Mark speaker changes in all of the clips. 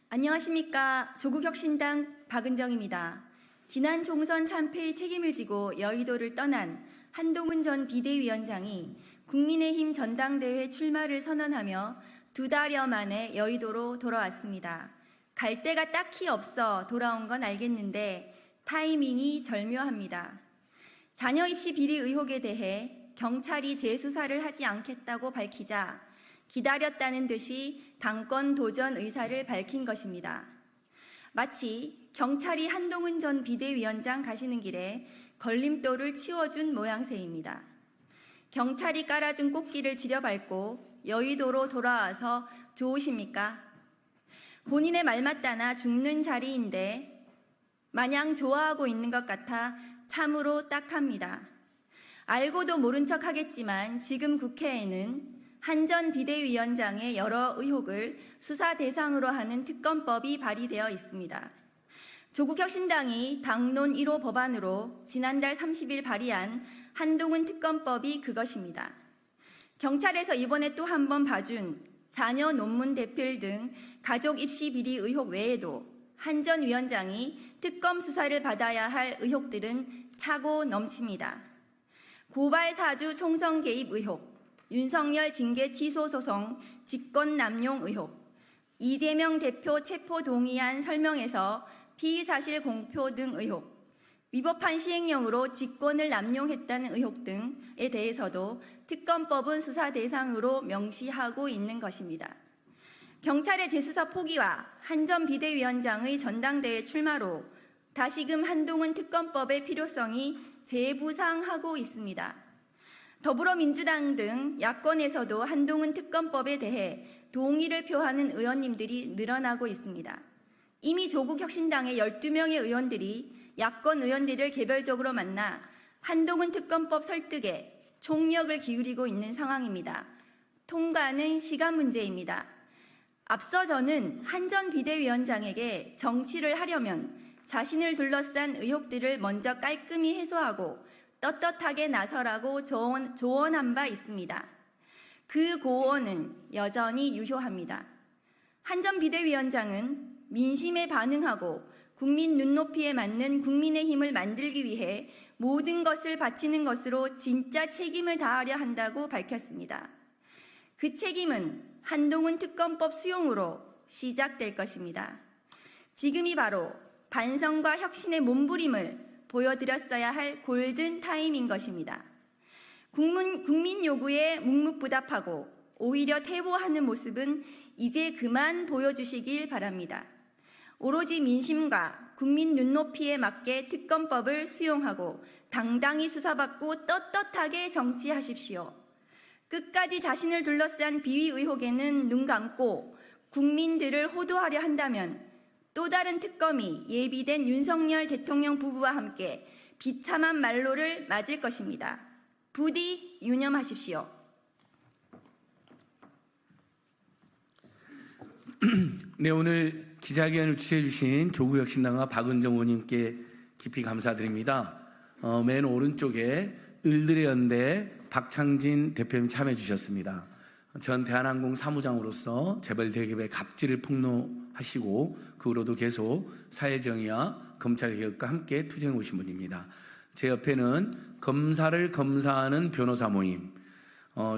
Speaker 1: 안녕하십니까. 조국혁신당 박은정입니다. 지난 총선 참패의 책임을 지고 여의도를 떠난 한동훈 전 비대위원장이 국민의힘 전당대회 출마를 선언하며 2달여 만에 여의도로 돌아왔습니다. 갈 데가 딱히 없어 돌아온 건 알겠는데 타이밍이 절묘합니다. 자녀 입시 비리 의혹에 대해 경찰이 재수사를 하지 않겠다고 밝히자 기다렸다는 듯이 당권 도전 의사를 밝힌 것입니다. 마치 경찰이 한동훈 전 비대위원장 가시는 길에 걸림돌을 치워준 모양새입니다. 경찰이 깔아준 꽃길을 지려밟고 여의도로 돌아와서 좋으십니까? 본인의 말 맞다나 죽는 자리인데 마냥 좋아하고 있는 것 같아 참으로 딱합니다. 알고도 모른 척 하겠지만 지금 국회에는 한 전 비대위원장의 여러 의혹을 수사 대상으로 하는 특검법이 발의되어 있습니다. 조국혁신당이 당론 1호 법안으로 지난달 30일 발의한 한동훈 특검법이 그것입니다. 경찰에서 이번에 또 한 번 봐준 자녀 논문 대필 등 가족 입시 비리 의혹 외에도 한 전 위원장이 특검 수사를 받아야 할 의혹들은 차고 넘칩니다. 고발 사주 총선 개입 의혹, 윤석열 징계 취소 소송, 직권 남용 의혹, 이재명 대표 체포 동의안 설명에서 피의사실 공표 등 의혹, 위법한 시행령으로 직권을 남용했다는 의혹 등에 대해서도 특검법은 수사 대상으로 명시하고 있는 것입니다. 경찰의 재수사 포기와 한 전 비대위원장의 전당대회 출마로 다시금 한동훈 특검법의 필요성이 재부상하고 있습니다. 더불어민주당 등 야권에서도 한동훈 특검법에 대해 동의를 표하는 의원님들이 늘어나고 있습니다. 이미 조국혁신당의 12명의 의원들이 야권 의원들을 개별적으로 만나 한동훈 특검법 설득에 총력을 기울이고 있는 상황입니다. 통과는 시간 문제입니다. 앞서 저는 한 전 비대위원장에게 정치를 하려면 자신을 둘러싼 의혹들을 먼저 깔끔히 해소하고 떳떳하게 나서라고 조언한 바 있습니다. 그 고언은 여전히 유효합니다. 한 전 비대위원장은 민심에 반응하고 국민 눈높이에 맞는 국민의힘을 만들기 위해 모든 것을 바치는 것으로 진짜 책임을 다하려 한다고 밝혔습니다. 그 책임은 한동훈 특검법 수용으로 시작될 것입니다. 지금이 바로 반성과 혁신의 몸부림을 보여드렸어야 할 골든 타임인 것입니다. 국민 요구에 묵묵부답하고 오히려 퇴보하는 모습은 이제 그만 보여주시길 바랍니다. 오로지 민심과 국민 눈높이에 맞게 특검법을 수용하고 당당히 수사받고 떳떳하게 정치하십시오. 끝까지 자신을 둘러싼 비위 의혹에는 눈 감고 국민들을 호도하려 한다면 또 다른 특검이 예비된 윤석열 대통령 부부와 함께 비참한 말로를 맞을 것입니다. 부디 유념하십시오.
Speaker 2: 네, 오늘 기자회견을 주최해 주신 조국혁신당과 박은정 의원님께 깊이 감사드립니다. 맨 오른쪽에 을들의 연대 박창진 대표님 참여해 주셨습니다. 전 대한항공 사무장으로서 재벌 대기업의 갑질을 폭로하시고 그 후로도 계속 사회정의와 검찰개혁과 함께 투쟁해 오신 분입니다. 제 옆에는 검사를 검사하는 변호사 모임,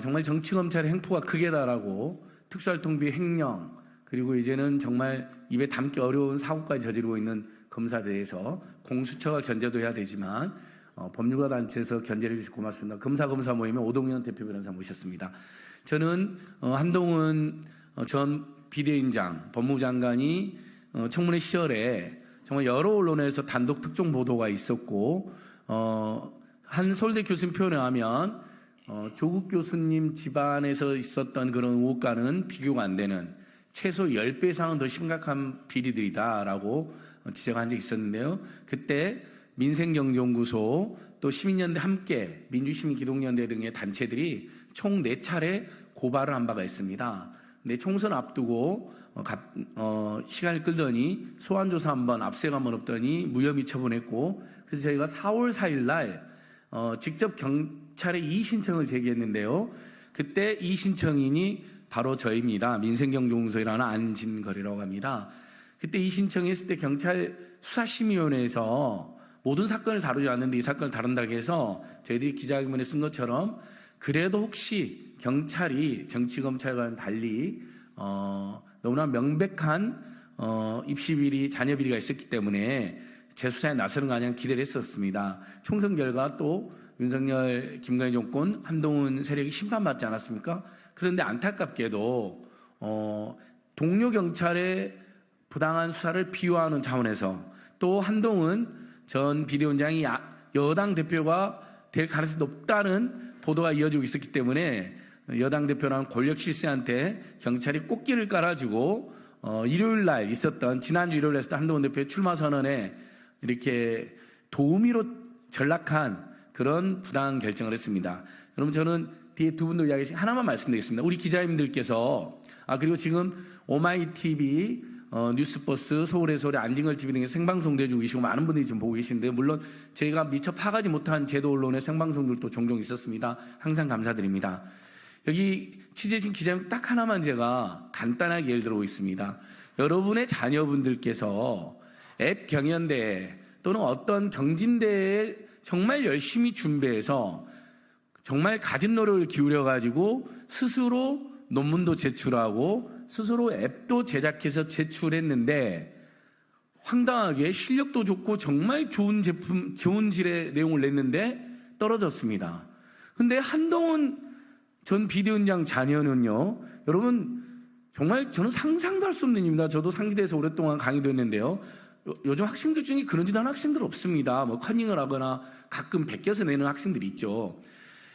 Speaker 2: 정말 정치검찰의 행포가 크게 달하고 특수활동비 횡령, 그리고 이제는 정말 입에 담기 어려운 사고까지 저지르고 있는 검사들에서 공수처가 견제도 해야 되지만 법률가 단체에서 견제를 해주셔서 고맙습니다. 검사 모임의 오동현 대표 변호사 모셨습니다. 저는 한동훈 전 비대위원장, 법무부 장관이 청문회 시절에 정말 여러 언론에서 단독 특종 보도가 있었고 한 서울대 교수님 표현에 의하면 조국 교수님 집안에서 있었던 그런 의혹과는 비교가 안 되는 최소 10배 이상은 더 심각한 비리들이다라고 지적한 적이 있었는데요. 그때 민생경제연구소 또 시민연대 함께 민주시민기동연대 등의 단체들이 총 4차례 고발을 한 바가 있습니다. 근데 총선 앞두고 시간을 끌더니 소환조사 한번 압수수색 한번 없더니 무혐의 처분했고, 그래서 저희가 4월 4일 날 직접 경찰에 이의신청을 제기했는데요. 그때 이의신청인이 바로 저희입니다. 민생경제연구소라는 안진걸이라고 합니다. 그때 이 신청했을 때 경찰 수사심의위원회에서 모든 사건을 다루지 않는데 이 사건을 다룬다고 해서 저희들이 기자회견문에 쓴 것처럼 그래도 혹시 경찰이 정치검찰과는 달리 너무나 명백한 입시비리, 자녀비리가 있었기 때문에 재수사에 나서는 거 아니냐 기대를 했었습니다. 총선 결과 또 윤석열, 김건희 정권, 한동훈 세력이 심판받지 않았습니까? 그런데 안타깝게도 동료 경찰의 부당한 수사를 비호하는 차원에서 또 한동훈 전 비대위원장이 여당 대표가 될 가능성이 높다는 보도가 이어지고 있었기 때문에 여당 대표랑 권력 실세한테 경찰이 꽃길을 깔아주고 일요일 날 있었던 지난주 일요일 날 있었던 한동훈 대표의 출마 선언에 이렇게 도우미로 전락한 그런 부당한 결정을 했습니다. 여러분 저는 뒤에 두 분도 이야기 하나만 말씀드리겠습니다. 우리 기자님들께서 그리고 지금 오마이TV, 뉴스버스, 서울의 소리, 안진걸TV 등에 생방송도 해주고 계시고 많은 분들이 지금 보고 계시는데 물론 저희가 미처 파가지 못한 제도 언론의 생방송들도 종종 있었습니다. 항상 감사드립니다. 여기 취재진 기자님 딱 하나만 제가 간단하게 예를 들어 있습니다. 여러분의 자녀분들께서 앱 경연대회 또는 어떤 경진대회에 정말 열심히 준비해서 정말 가진 노력을 기울여가지고 스스로 논문도 제출하고 스스로 앱도 제작해서 제출했는데 황당하게 실력도 좋고 정말 좋은 제품, 좋은 질의 내용을 냈는데 떨어졌습니다. 근데 한동훈 전 비대위원장 자녀는요, 여러분 정말 저는 상상도 할 수 없는 일입니다. 저도 상지대에서 오랫동안 강의도 했는데요. 요즘 학생들 중에 그런 짓 하는 학생들 없습니다. 뭐 커닝을 하거나 가끔 베껴서 내는 학생들이 있죠.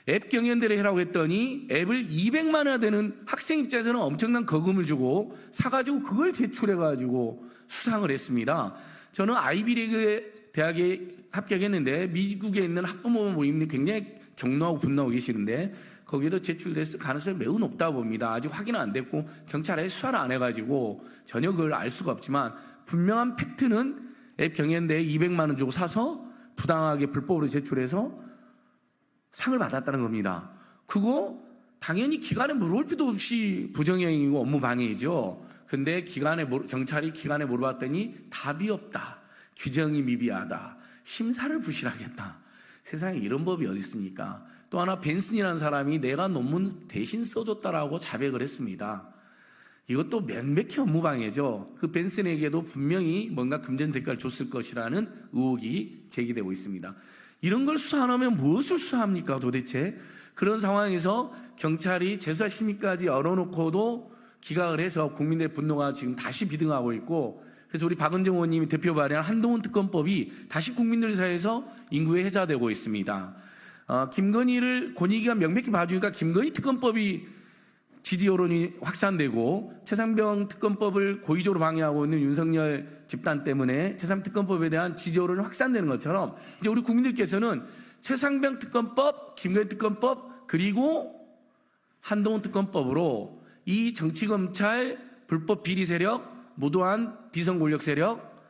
Speaker 2: 앱 경연대회 하라고 했더니 앱을 200만 원이나 되는 학생 입장에서는 엄청난 거금을 주고 사가지고 그걸 제출해가지고 수상을 했습니다. 저는 아이비리그 대학에 합격했는데 미국에 있는 학부모 모임이 굉장히 격노하고 분노하고 계시는데 거기도 제출됐을 가능성이 매우 높다 봅니다. 아직 확인은 안 됐고 경찰에 수사를 안 해가지고 전혀 그걸 알 수가 없지만 분명한 팩트는 앱 경연대회 200만 원 주고 사서 부당하게 불법으로 제출해서 상을 받았다는 겁니다. 그거 당연히 기관에 물어볼 필요도 없이 부정행위고 업무 방해이죠. 근데 경찰이 기관에 물어봤더니 답이 없다. 규정이 미비하다. 심사를 부실하겠다. 세상에 이런 법이 어디 있습니까? 또 하나 벤슨이라는 사람이 내가 논문 대신 써줬다라고 자백을 했습니다. 이것도 명백히 업무방해죠. 그 벤슨에게도 분명히 뭔가 금전 대가를 줬을 것이라는 의혹이 제기되고 있습니다. 이런 걸 수사 안 하면 무엇을 수사합니까 도대체? 그런 상황에서 경찰이 재수사 심의까지 열어놓고도 기각을 해서 국민의 분노가 지금 다시 비등하고 있고, 그래서 우리 박은정 의원님이 대표 발의한 한동훈 특검법이 다시 국민들 사이에서 인구에 해자되고 있습니다. 김건희를 권익위가 명백히 봐주니까 김건희 특검법이 지지 여론이 확산되고 최상병 특검법을 고의적으로 방해하고 있는 윤석열 집단 때문에 최상병 특검법에 대한 지지 여론이 확산되는 것처럼 이제 우리 국민들께서는 최상병 특검법, 김건희 특검법 그리고 한동훈 특검법으로 이 정치검찰 불법 비리 세력, 무도한 비선 권력 세력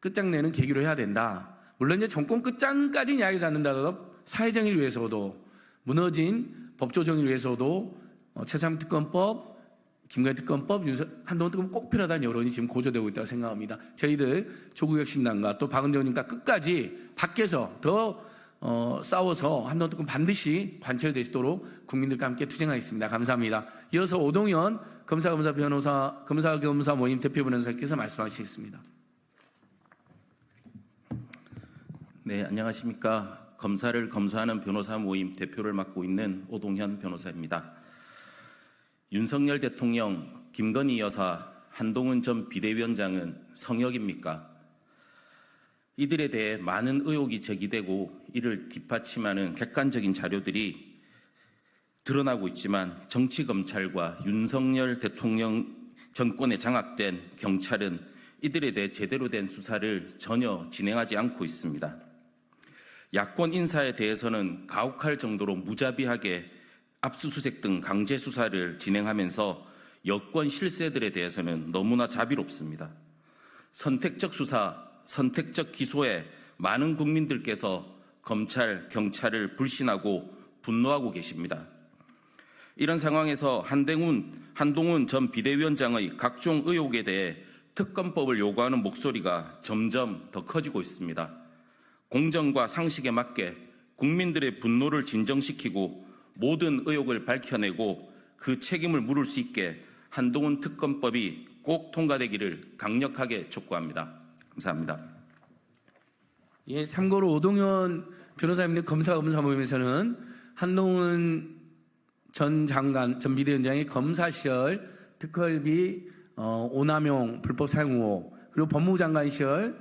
Speaker 2: 끝장내는 계기로 해야 된다. 물론 이제 정권 끝장까지는 이야기하지 않는다더라도 사회정의를 위해서도 무너진 법조 정의를 위해서도 최상병 특검법, 김건희 특검법, 한동훈 특검법 꼭 필요하다는 여론이 지금 고조되고 있다고 생각합니다. 저희들 조국혁신당과 또 박은정 의원님과 끝까지 밖에서 더 싸워서 한동훈 특검 반드시 관철되시도록 국민들과 함께 투쟁하겠습니다. 감사합니다. 이어서 오동현 검사 모임 대표 변호사께서 말씀하시겠습니다.
Speaker 3: 네, 안녕하십니까. 검사를 검사하는 변호사 모임 대표를 맡고 있는 오동현 변호사입니다. 윤석열 대통령, 김건희 여사, 한동훈 전 비대위원장은 성역입니까? 이들에 대해 많은 의혹이 제기되고 이를 뒷받침하는 객관적인 자료들이 드러나고 있지만 정치검찰과 윤석열 대통령 정권에 장악된 경찰은 이들에 대해 제대로 된 수사를 전혀 진행하지 않고 있습니다. 야권 인사에 대해서는 가혹할 정도로 무자비하게 압수수색 등 강제 수사를 진행하면서 여권 실세들에 대해서는 너무나 자비롭습니다. 선택적 수사, 선택적 기소에 많은 국민들께서 검찰, 경찰을 불신하고 분노하고 계십니다. 이런 상황에서 한동훈 전 비대위원장의 각종 의혹에 대해 특검법을 요구하는 목소리가 점점 더 커지고 있습니다. 공정과 상식에 맞게 국민들의 분노를 진정시키고 모든 의혹을 밝혀내고 그 책임을 물을 수 있게 한동훈 특검법이 꼭 통과되기를 강력하게 촉구합니다. 감사합니다.
Speaker 2: 예, 참고로 오동현 변호사님들 검사 모임에서는 한동훈 전 장관, 전 비대위원장의 검사 시절 특활비 오남용 불법 사용 의혹, 그리고 법무부 장관 시절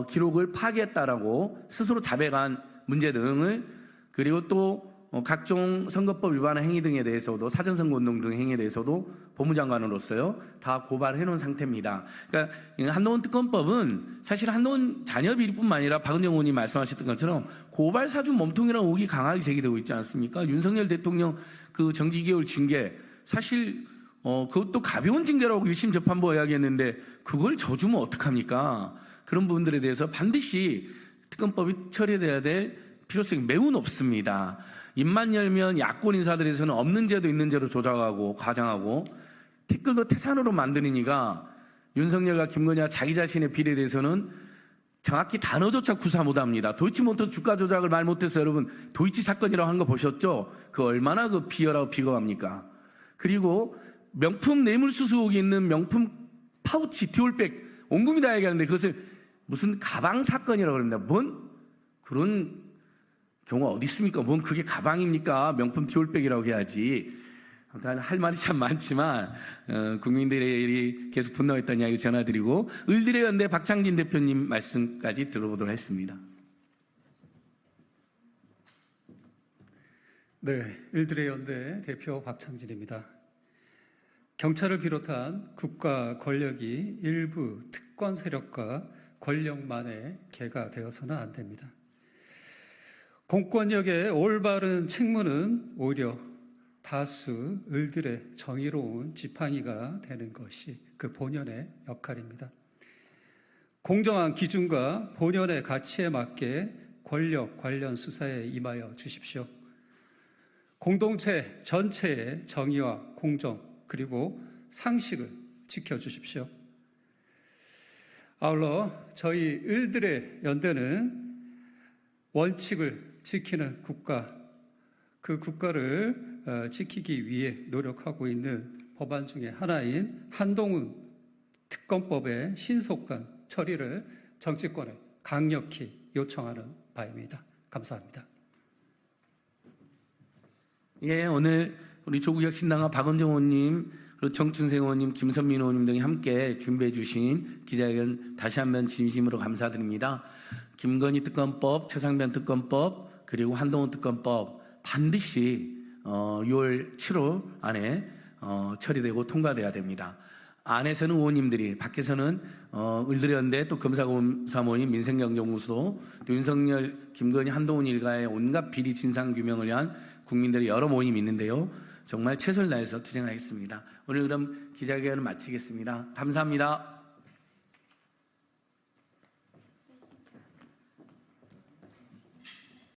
Speaker 2: 기록을 파기했다라고 스스로 자백한 문제 등을, 그리고 또 각종 선거법 위반한 행위 등에 대해서도, 사전선거운동 등 행위에 대해서도 법무장관으로서요 다 고발해 놓은 상태입니다. 그러니까 한동훈 특검법은 사실 한동훈 자녀 비리뿐만 아니라 박은정 의원님 말씀하셨던 것처럼 고발 사주 몸통이라는 의혹이 강하게 제기되고 있지 않습니까? 윤석열 대통령 그 정지 2개월 징계, 사실 그것도 가벼운 징계라고 1심 재판부가 이야기했는데 그걸 져주면 어떡합니까? 그런 부분들에 대해서 반드시 특검법이 처리돼야 될 필요성이 매우 높습니다. 입만 열면 야권 인사들에서는 없는 죄도 있는 죄로 조작하고 과장하고 티끌도 태산으로 만드는 이가 윤석열과 김건희와 자기 자신의 비리에 대해서는 정확히 단어조차 구사 못합니다. 도이치모터 주가 조작을 말 못해서 여러분 도이치 사건이라고 한 거 보셨죠? 그 얼마나 그 비열하고 비겁합니까? 그리고 명품 뇌물수수 의혹이 있는 명품 파우치 디올백 온 국민이 다 얘기하는데 그것을 무슨 가방 사건이라고 그럽니다. 뭔 그런 경우가 어디 있습니까? 뭔 그게 가방입니까? 명품 디올백이라고 해야지. 할 말이 참 많지만 국민들이 계속 분노했다는 이야기 전해드리고 을들의 연대 박창진 대표님 말씀까지 들어보도록 하겠습니다.
Speaker 4: 네, 을들의 연대 대표 박창진입니다. 경찰을 비롯한 국가 권력이 일부 특권 세력과 권력만의 개가 되어서는 안 됩니다. 공권력의 올바른 책무는 오히려 다수 을들의 정의로운 지팡이가 되는 것이 그 본연의 역할입니다. 공정한 기준과 본연의 가치에 맞게 권력 관련 수사에 임하여 주십시오. 공동체 전체의 정의와 공정 그리고 상식을 지켜주십시오. 아울러 저희 을들의 연대는 원칙을 지키는 국가, 그 국가를 지키기 위해 노력하고 있는 법안 중에 하나인 한동훈 특검법의 신속한 처리를 정치권에 강력히 요청하는 바입니다. 감사합니다.
Speaker 2: 예, 오늘 우리 조국혁신당과 박은정 의원님, 그리고 정춘생 의원님, 김선민 의원님 등이 함께 준비해 주신 기자회견 다시 한번 진심으로 감사드립니다. 김건희 특검법, 최상병 특검법, 그리고 한동훈 특검법 반드시 6월 7월 안에 처리되고 통과돼야 됩니다. 안에서는 의원님들이, 밖에서는 을들의 연대, 또 검사검사 모임, 민생경제연구소, 또 윤석열, 김건희, 한동훈 일가의 온갖 비리 진상 규명을 위한 국민들의 여러 모임이 있는데요. 정말 최선을 다해서 투쟁하겠습니다. 오늘 그럼 기자회견을 마치겠습니다. 감사합니다.